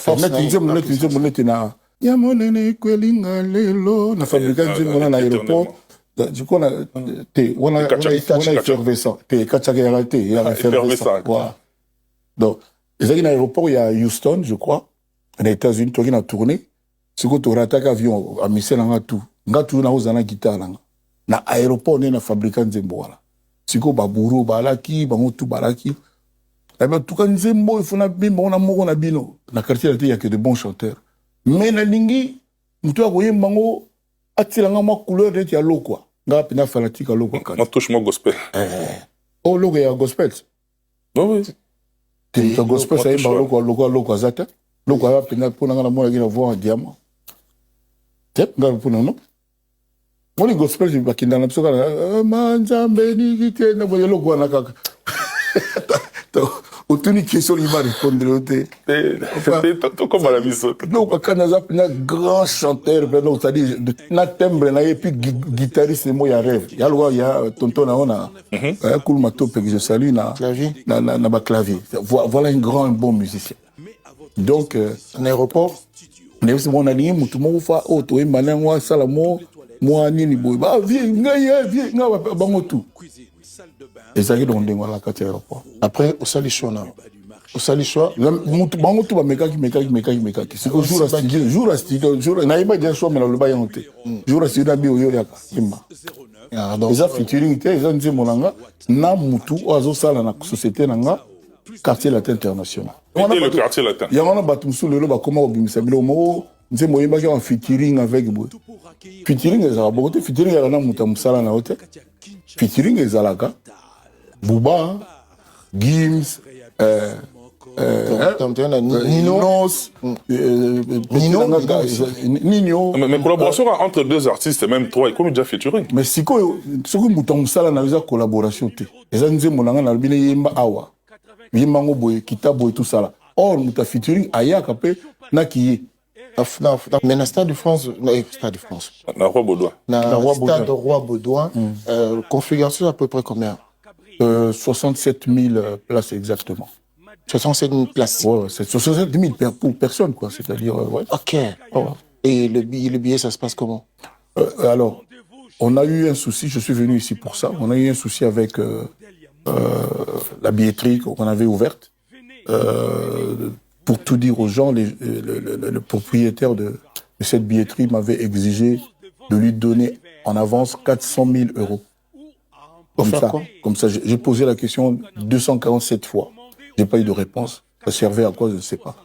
force na ya monene kwelinga lelo na fabrika nzembo na aéroport je crois on a effervescent kachaka ya te ya effervescent quoi donc ezaki na aéroport ya Houston je crois na États-Unis toki na tournée siko to rataka avion a misela nga tu na ozana guitare na aéroport na fabrika nzembo wala siko baburu balaki bango tu balaki en tout cas nzembo ifuna bimba na moko na bino na quartier il y a que de bons chanteurs mais na lingi mutu akoyemba ngo atilanga mwa couleur de ya lokwa nga pina fanatique à lokwa on touche moi gospel oh logo ya gospel oui te gospel ça yemba lokwa zata lokwa ya pina pona nga na mona kina voir en diamant tep nga pona non on est gospel je bakinda na psoka manzambe ni kite na boye lokwa na kaka autant une question il va répondre c'est comme la mission non quand on a un grand chanteur ben c'est-à-dire na timbre na et puis guitariste moi il rêve il y a tonton na ona cool mato que je salue na ba clavier voilà un bon musicien donc en aéroport mais c'est mon ami mutu mo fa auto e manangwa sala mo nini boy ba viens nga bango tout et ça qui donne la carte aéroport après au salichoa bango tout ba mekaki c'est que jour à studio na iba déjà choix mais le ba yonté jour à studio na bio yo yaka imba donc ça featuring té ça nzi monanga na mutu ozo sala na société nanga quartier latin international le quartier latin ya wana batumsu lelo ba koma obimisa bilo mo nzi moyemba ki en featuring avec boy featuring ezala bokote featuring ya na muta musala na hotel featuring ezalaka Bouba, Gims, Nino. Mais collaboration entre deux artistes, même trois, et comme déjà featuring. Mais si quoi, ce que Mouton Sala n'a pas collaboration, les gens disent mon angana albine yemba awa, yemba ngoboy, kitabo et tout ça là. Or Mouta featuring aya kapé na kiye. Mais dans Stade de France, na Roi Baudouin. Stade Roi Baudouin, configuration à peu près combien? 67 000 places exactement. 67 000 places. Ouais, c'est 67 000 pour personne, quoi. C'est-à-dire, ouais. Ok. Oh. Et le billet, ça se passe comment? Alors, on a eu un souci, je suis venu ici pour ça. On a eu un souci avec la billetterie qu'on avait ouverte. Pour tout dire aux gens, le propriétaire de cette billetterie m'avait exigé de lui donner en avance 400 000 euros. Comme ça, j'ai posé la question 247 fois. J'ai pas eu de réponse. Ça servait à quoi, je ne sais pas.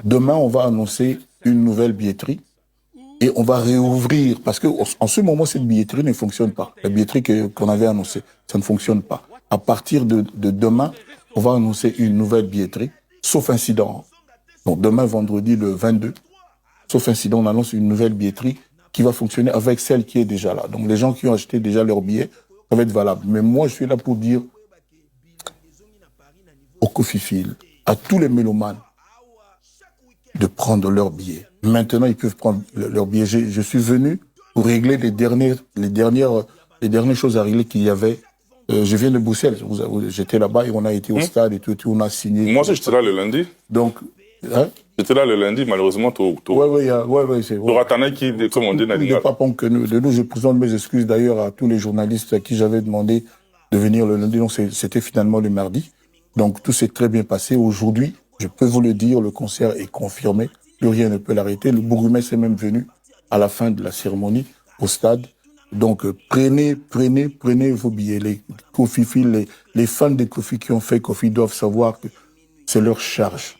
Demain, on va annoncer une nouvelle billetterie et on va réouvrir parce que en ce moment, cette billetterie ne fonctionne pas. La billetterie qu'on avait annoncée, ça ne fonctionne pas. À partir de demain, on va annoncer une nouvelle billetterie, sauf incident. Donc demain, vendredi, le 22, sauf incident, on annonce une nouvelle billetterie qui va fonctionner avec celle qui est déjà là. Donc les gens qui ont acheté déjà leurs billets, ça va être valable. Mais moi, je suis là pour dire au Cofifil, à tous les mélomanes, de prendre leurs billets. Maintenant, ils peuvent prendre leurs billets. Je suis venu pour régler les dernières choses à régler qu'il y avait. Je viens de Bruxelles. J'étais là-bas et on a été au stade et tout, on a signé. Moi, j'étais là le lundi. Donc, hein? J'étais là le lundi, malheureusement, ouais, c'est vrai. Qui, comme on dit, n'est pas bon que nous. Je présente mes excuses d'ailleurs à tous les journalistes à qui j'avais demandé de venir le lundi. Donc, c'était finalement le mardi. Donc, tout s'est très bien passé. Aujourd'hui, je peux vous le dire, le concert est confirmé. Plus rien ne peut l'arrêter. Le bourgmestre est même venu à la fin de la cérémonie au stade. Donc, prenez vos billets. Les Cofifil, les fans de Kofi qui ont fait Kofi doivent savoir que c'est leur charge.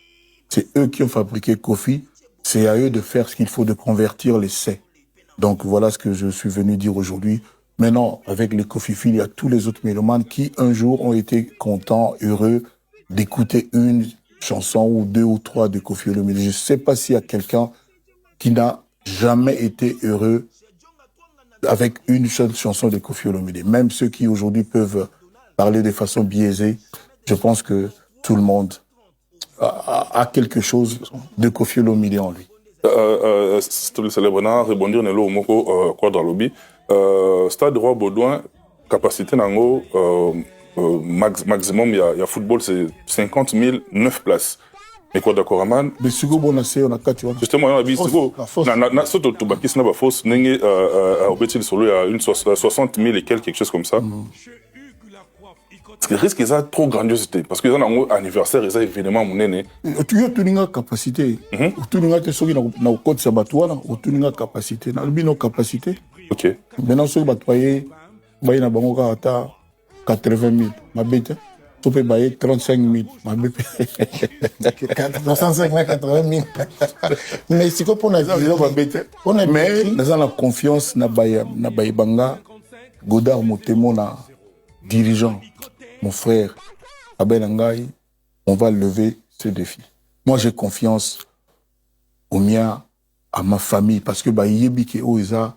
C'est eux qui ont fabriqué Kofi. C'est à eux de faire ce qu'il faut, de convertir l'essai. Donc voilà ce que je suis venu dire aujourd'hui. Maintenant, avec les Cofifil, il y a tous les autres mélomanes qui, un jour, ont été contents, heureux d'écouter une chanson ou deux ou trois de Koffi Olomide. Je ne sais pas s'il y a quelqu'un qui n'a jamais été heureux avec une seule chanson de Koffi Olomide. Même ceux qui aujourd'hui peuvent parler de façon biaisée, je pense que tout le monde a quelque chose de Koffi Olomide en lui. S'il te plaît, Célébrena, rebondir au mot Quadra Lobby. Stade Roi Baudouin, capacité maximum, il y a football, c'est 50 000, 9 places. Et quoi d'accord, Aman? Mais si vous bonne assez, on a 4 ans. Justement, on a vu, na soto tubakis na ba fausse, n'enge, au bétil solo, il y a une 60 000 et quelque chose comme ça. Parce que risque, ils ont trop grandiosité. Parce qu'ils ont un anniversaire, ils ont événement, mon aîné. Tu as une capacité. Tu as une code sabatoire, tu as une capacité. Tu as une capacité. Ok. Maintenant, ceux qui ont payé, ils ont 80 000. Ma bête. Tu peux payer 35 000. Ma bête. 65 000, 80 000. Mais c'est quoi pour la mais nous avons la confiance na Baïbanga, Godard Motemo, na dirigeant, mon frère, Abel Angaï, on va lever ce défi. Moi, j'ai confiance au mien, à ma famille, parce que Baïebi qui oza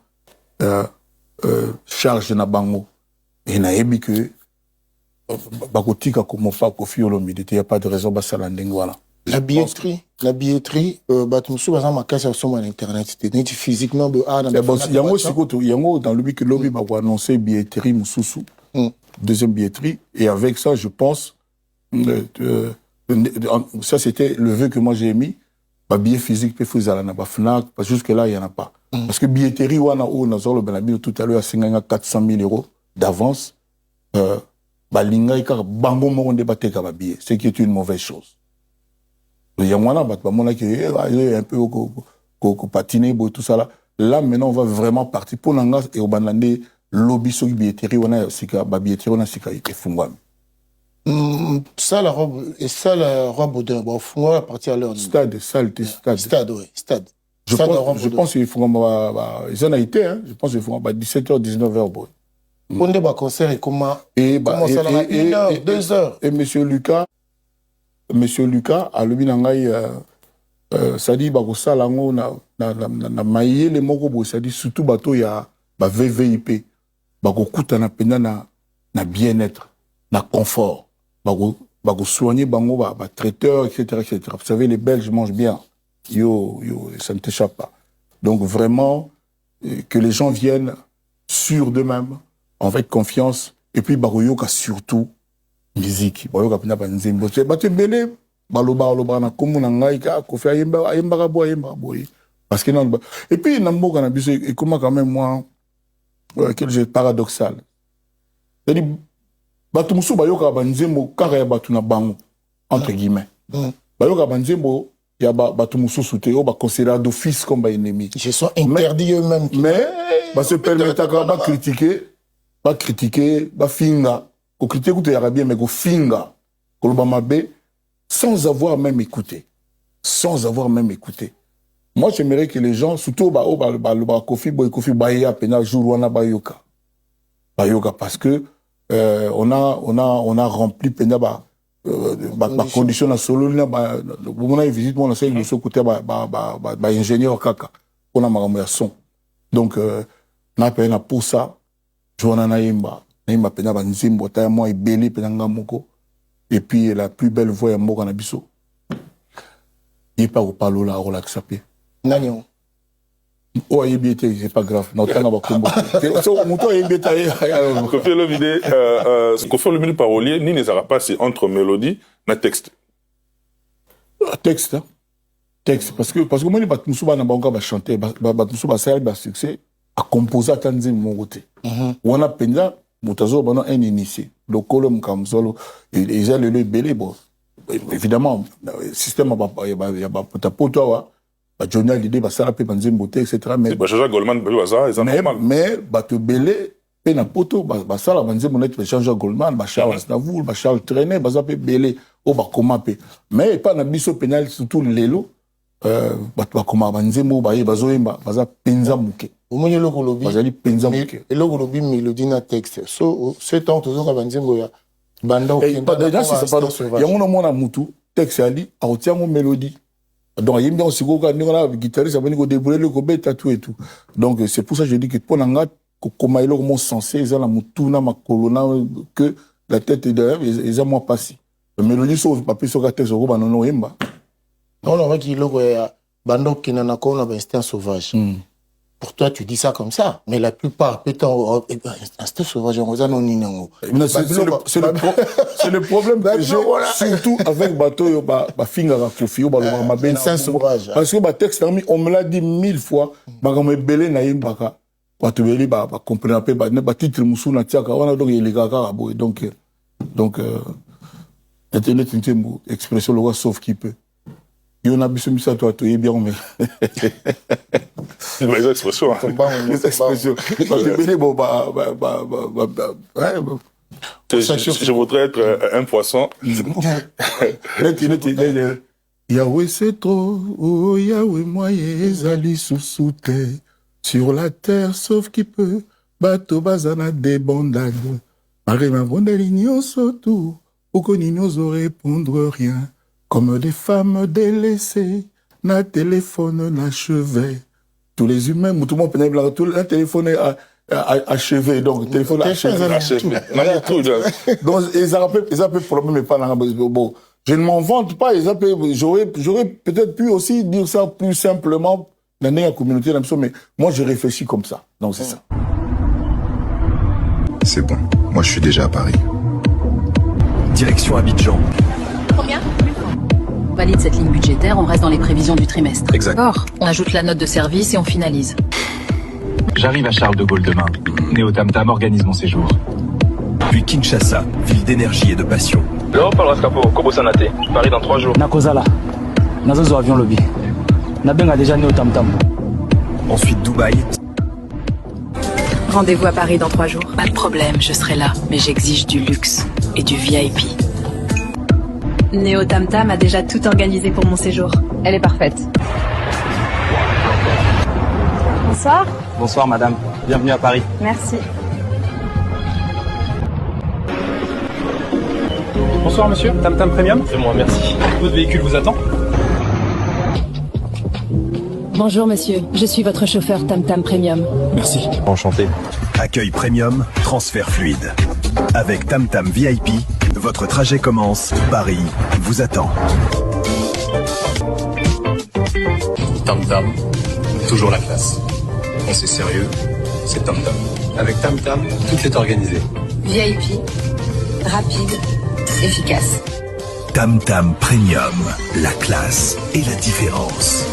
charge na bango et na yebi que bakotika comme pas kofi olomide, il y a pas de raison ba salandeng voilà. La billetterie, batumsu baza makasa sur internet, c'était physiquement yango sikoto yango dans le but que lobby ba annoncer billetterie mususu. Deuxième billetterie et avec ça je pense ça c'était le vœu que moi j'ai mis. Ba billet physique peut faire na ba Fnac parce que jusque là il y en a pas. Parce que billetterie wana o nazolo benabino tout à l'heure à 400 000 euros d'avance ba linga ika bango mo nde bateka ba billet, ce qui est une mauvaise chose. Il y a moins là ba mona qui un peu ko patiner tout ça là. Là maintenant on va vraiment partir pour nanga et au banande lobby sur billetterie wana sika ba billetterie wana sika efungwami. Ça la robe et ça la robe de bon fond à partir à l'heure stade. Ouais, stade. Je pense qu'il faut ils en a été hein, je pense qu'il faut 17h 19h bon. On débat concert et comment ça la 1 heure 2 heures et monsieur Lucas a le binangai ça dit ba ko sala ngo na mayele moko bo ça dit surtout bato ya ba VVIP ba ko kutana pena na bien-être na confort ba ko soigner bango ba traiteur etc. Vous savez les Belges mangent bien yo ça ne t'échappe pas donc vraiment que les gens viennent sûrs d'eux-mêmes avec confiance et puis baroyoka surtout musique baroyoka pena banzembo bato belé baloba na komu na ngai ka ko faire yemba boy parce que non et puis na mboka na biso et comment quand même moi quel jeu paradoxal c'est-à-dire bato musu bayoka banzembo kaka ya bato na bango entre guillemets bayoka banzembo ya bato musu souté o ba considérer d'office comme ba ennemi ils sont interdits eux-mêmes mais ba se permettre ba critiquer ba finga ko critiquer ko ya bien mais ko finga ko lo ba mabe sans avoir même écouté. Moi, j'aimerais que les gens, surtout Kofi Baya pena jour wana bayoka, parce que on a rempli pena condition na solo na on a visite mon enseigne de ce côté ingénieur kaka on a makambo son. Donc na pena pour ça, joana na yemba pena ba nzimbo ta moi ebeli pena ngamoko. Et puis la plus belle voix est mort en abisso. Il n'est pas au palo là, relax à pied. Non. Oh, il est bien, c'est pas grave. Notre temps va combo. Mon temps est bien taillé. Kofi Olomide, Kofi Olomide parolier, ni ne sera pas si entre mélodie na texte. Texte, hein. Texte, parce que moi, les Batmoussouba n'a pas chanter, Batmoussouba ça a succès, à composer à Tanzim mon côté. On a peine Moutazo pendant un initié. Le colom comme solo, ils ont le belé bon. Évidemment, le système il y a pas ta potoa, ba Johnny l'idée ba ça pe banzim beauté etc. Mais ba Jaja Goldman belu hasard, ils en normal. Mais ba te belé pe na poto ba ça la banzim monet ba Jaja Goldman, ba Charles Navour, ba Charles Traîner, ba ça pe belé o ba comment pe. Mais pas na biso pénal surtout lelo ba comment banzim ba ba zoemba ba za penza muke. Omoni loko lobi bazali penza muke eloko lobi mélodie na texte so ce temps toujours ka banzembo ya banda okenda déjà c'est pas il y a mon mona mutu texte ali a otiango mélodie donc yimbi on siko ka ndinga guitariste abani ko débrouiller le ko beta tout et tout donc c'est pour ça que je dis que pour nanga koma eloko mon sensé za la mutu na makolo na que la tête est derrière ils ont moi passé la mélodie sur papier sur ka texte ko banono yemba on aurait qui loko ya banda okenda na ko na ba instinct sauvage. pour toi, tu dis ça comme ça. Mais la plupart, peut-être, c'est sauvage, on va non. C'est le problème que j'ai, surtout avec Bato, Finga Kofi, c'est sauvage. Parce que le texte, on me l'a dit 1000 fois, on me belé na yimbaka. Bato belé, comprendre un peu, titre moussou na tiaka, on a donc il est gaga, donc, il y a une expression, le roi sauf qui peut. Il y en a besoin de ça, toi, tu es bien, mais. C'est les expressions. Les expressions. Je voudrais être un poisson. Yahweh c'est trop, oh Yahweh moi ezali sous terre, sur la terre sauf qui peut, bateau bazana débandade, marima bondeli nyonso tout, oko n'ose répondre rien, comme des femmes délaissées, na téléphone na chevet, tous les humains, tout le monde pénèbre, tout le téléphone est achevé, donc téléphone achevé. Donc ils appellent problème mais pas dans bon. Je ne m'en vante pas, j'aurais peut-être pu aussi dire ça plus simplement dans la communauté, mais moi je réfléchis comme ça. Donc c'est ça. C'est bon, moi je suis déjà à Paris. Direction Abidjan. Combien ? On valide cette ligne budgétaire, on reste dans les prévisions du trimestre. Exact. D'accord. On ajoute la note de service et on finalise. J'arrive à Charles de Gaulle demain. Néo Tam Tam organise mon séjour. Puis Kinshasa, ville d'énergie et de passion. L'Europe parle Rascapo, Kobo Sanate. Paris dans 3 jours. Nakozala. Nazozo avion lobby. Nabenga déjà Néo Tam Tam. Ensuite Dubaï. Rendez-vous à Paris dans 3 jours. Pas de problème, je serai là. Mais j'exige du luxe et du VIP. Néo Tam Tam a déjà tout organisé pour mon séjour. Elle est parfaite. Bonsoir. Bonsoir madame. Bienvenue à Paris. Merci. Bonsoir monsieur. Tam Tam Premium. C'est moi, merci. Votre véhicule vous attend. Bonjour monsieur, je suis votre chauffeur Tam Tam Premium. Merci. Enchanté. Accueil premium, transfert fluide. Avec Tam Tam VIP, votre trajet commence. Paris vous attend. Tam Tam, toujours la classe. Quand c'est sérieux, c'est Tam Tam. Avec Tam Tam, tout est organisé. VIP, rapide, efficace. Tam Tam Premium, la classe et la différence.